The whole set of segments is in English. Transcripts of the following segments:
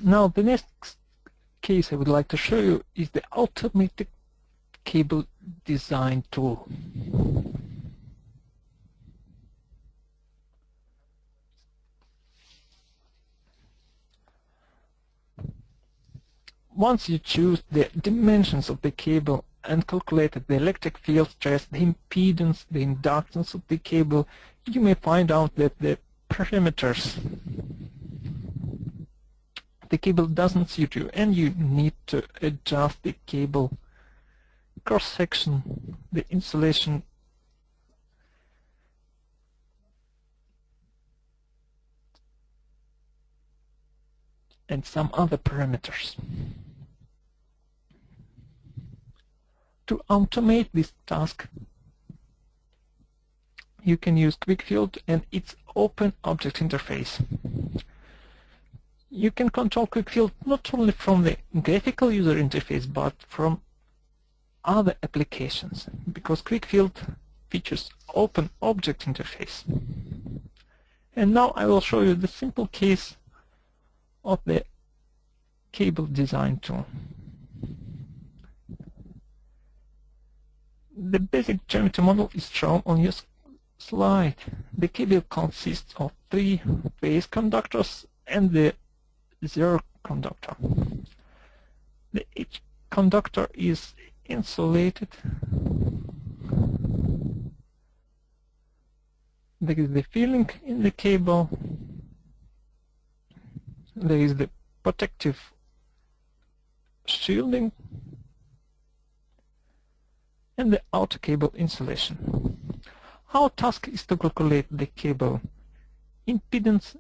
Now the next case I would like to show you is the automatic cable design tool. Once you choose the dimensions of the cable and calculated the electric field stress, the impedance, the inductance of the cable, you may find out that the parameters the cable doesn't suit you, and you need to adjust the cable cross-section, the insulation, and some other parameters. To automate this task, you can use QuickField and its open object interface. You can control QuickField not only from the graphical user interface but from other applications, because QuickField features open object interface. And now I will show you the simple case of the cable design tool. The basic geometry model is shown on your slide. The cable consists of 3 phase conductors and the 0 conductor. Each conductor is insulated. There is the filling in the cable. There is the protective shielding and the outer cable insulation. Our task is to calculate the cable impedance,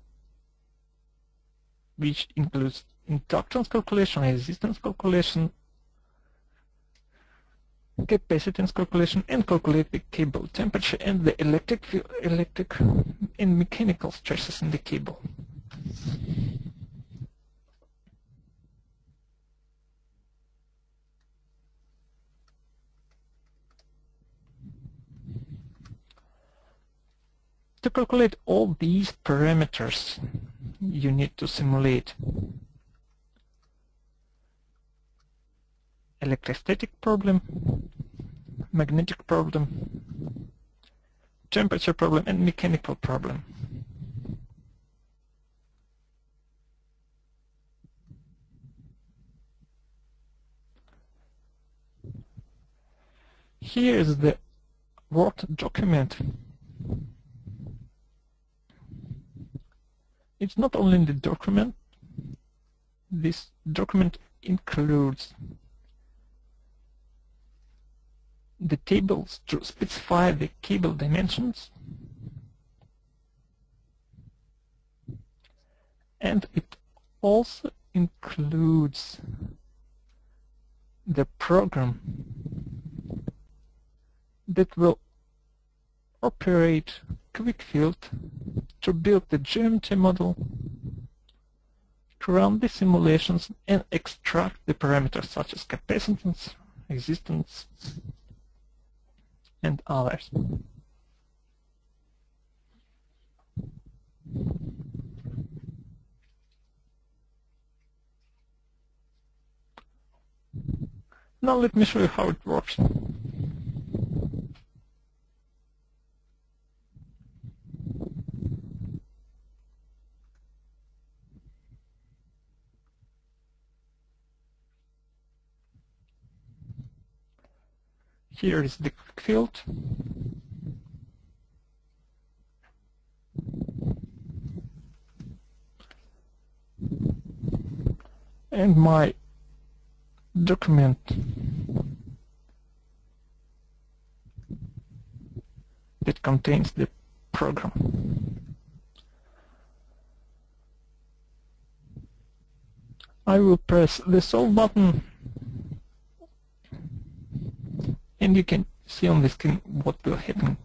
which includes inductance calculation, resistance calculation, capacitance calculation, and calculate the cable temperature and the electric and mechanical stresses in the cable. To calculate all these parameters, you need to simulate electrostatic problem, magnetic problem, temperature problem, and mechanical problem. Here is the Word document. It's not only in the document. This document includes the tables to specify the cable dimensions, and it also includes the program that will operate QuickField to build the geometry model, to run the simulations, and extract the parameters such as capacitance, resistance, and others. Now let me show you how it works. Here is the QuickField. And my document that contains the program. I will press the solve button, and you can see on the screen what will happen.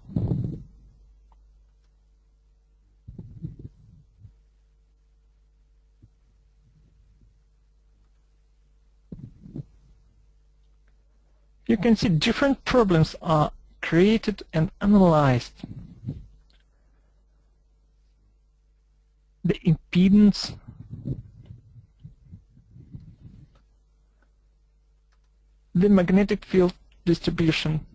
You can see different problems are created and analyzed. The impedance, the magnetic field distribution,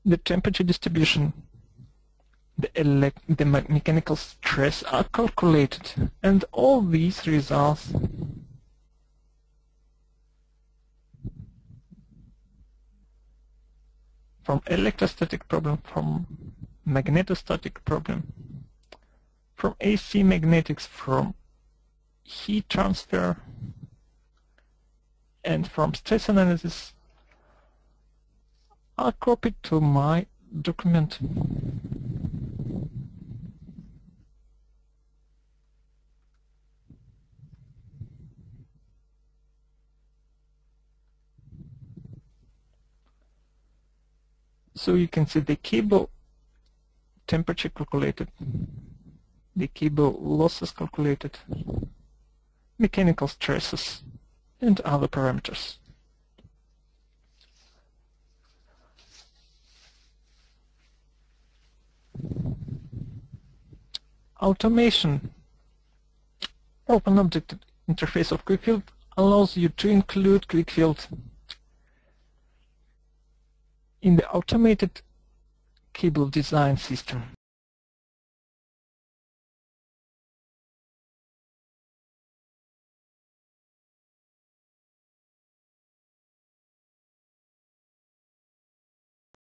the temperature distribution, the mechanical stress are calculated, and all these results from electrostatic problem, from magnetostatic problem, from AC magnetics, from heat transfer, and from stress analysis are copied to my document. So you can see the cable temperature calculated, the cable losses calculated, mechanical stresses, and other parameters. Automation. Open object interface of QuickField allows you to include QuickField in the automated cable design system.